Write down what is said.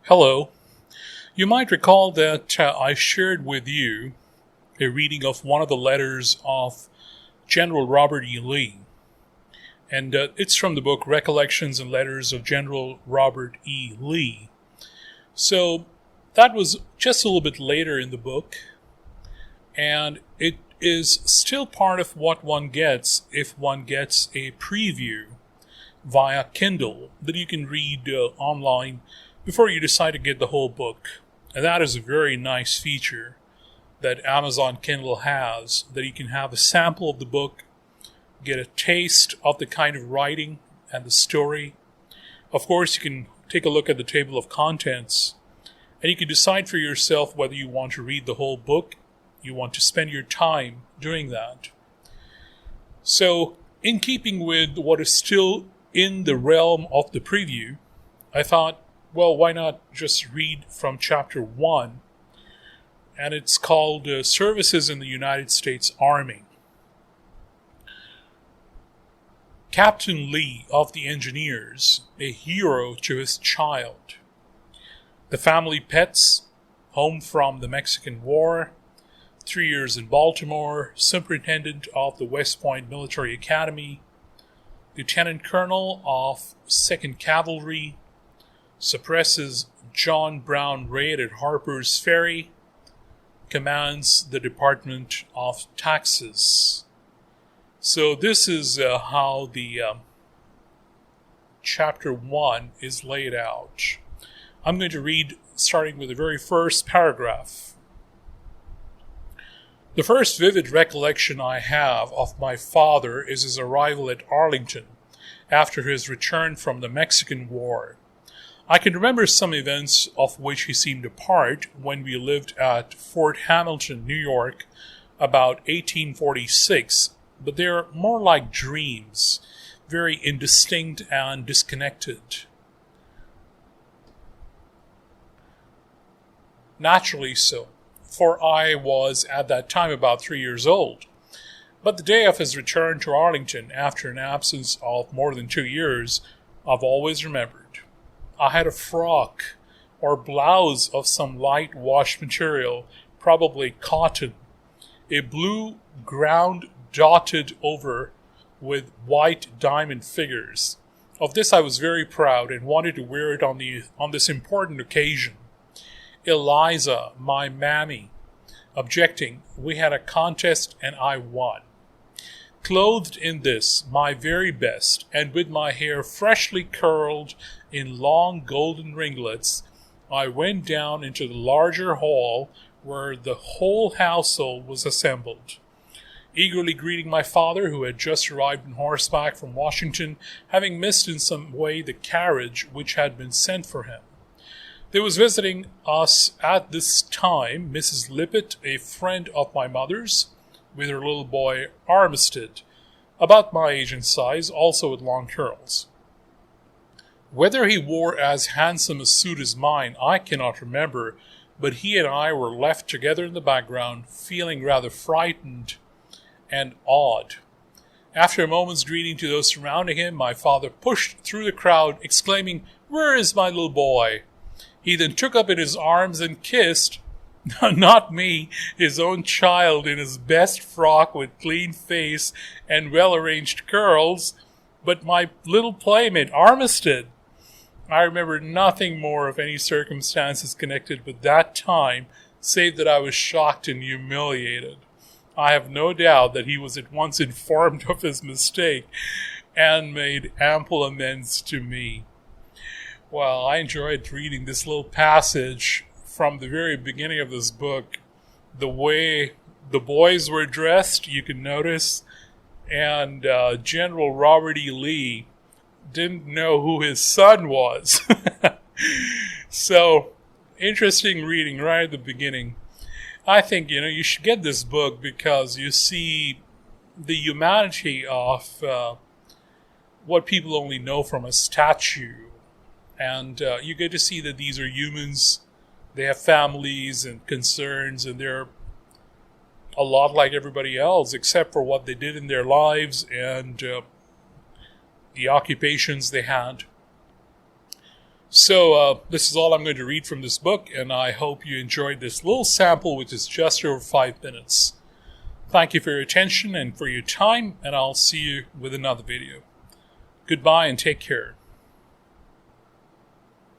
Hello. You might recall that I shared with you a reading of one of the letters of General Robert E. Lee, and it's from the book Recollections and Letters of General Robert E. Lee. So that was just a little bit later in the book, and it is still part of what one gets if one gets a preview via Kindle that you can read online before you decide to get the whole book. And that is a very nice feature that Amazon Kindle has, that you can have a sample of the book, get a taste of the kind of writing and the story. Of course, you can take a look at the table of contents, and you can decide for yourself whether you want to read the whole book, you want to spend your time doing that. So, in keeping with what is still in the realm of the preview, I thought, well, why not just read from chapter 1? And it's called Services in the United States Army. Captain Lee of the Engineers, a hero to his child. The family pets, home from the Mexican War, 3 years in Baltimore, superintendent of the West Point Military Academy, lieutenant colonel of 2nd Cavalry, suppresses John Brown raid at Harper's Ferry, commands the Department of Taxes. So this is how the chapter 1 is laid out. I'm going to read starting with the very first paragraph. The first vivid recollection I have of my father is his arrival at Arlington after his return from the Mexican War. I can remember some events of which he seemed a part when we lived at Fort Hamilton, New York, about 1846, but they're more like dreams, very indistinct and disconnected. Naturally so, for I was at that time about 3 years old. But the day of his return to Arlington, after an absence of more than 2 years, I've always remembered. I had a frock or blouse of some light wash material, probably cotton, a blue ground dotted over with white diamond figures. Of this I was very proud and wanted to wear it on this important occasion. Eliza, my mammy, objecting, we had a contest and I won. Clothed in this, my very best, and with my hair freshly curled in long golden ringlets, I went down into the larger hall where the whole household was assembled. Eagerly greeting my father, who had just arrived on horseback from Washington, having missed in some way the carriage which had been sent for him. There was visiting us at this time Mrs. Lippett, a friend of my mother's, with her little boy Armistead, about my age and size, also with long curls. Whether he wore as handsome a suit as mine, I cannot remember, but he and I were left together in the background, feeling rather frightened and awed. After a moment's greeting to those surrounding him, my father pushed through the crowd, exclaiming, "Where is my little boy?" He then took up in his arms and kissed, not me, his own child in his best frock with clean face and well-arranged curls, but my little playmate, Armistead. I remember nothing more of any circumstances connected with that time, save that I was shocked and humiliated. I have no doubt that he was at once informed of his mistake and made ample amends to me. Well, I enjoyed reading this little passage from the very beginning of this book. The way the boys were dressed, you can notice, and General Robert E. Lee didn't know who his son was. So, interesting reading right at the beginning. I think, you should get this book because you see the humanity of what people only know from a statue. And you get to see that these are humans. They have families and concerns, and they're a lot like everybody else, except for what they did in their lives and the occupations they had. So this is all I'm going to read from this book, and I hope you enjoyed this little sample, which is just over 5 minutes. Thank you for your attention and for your time, and I'll see you with another video. Goodbye and take care.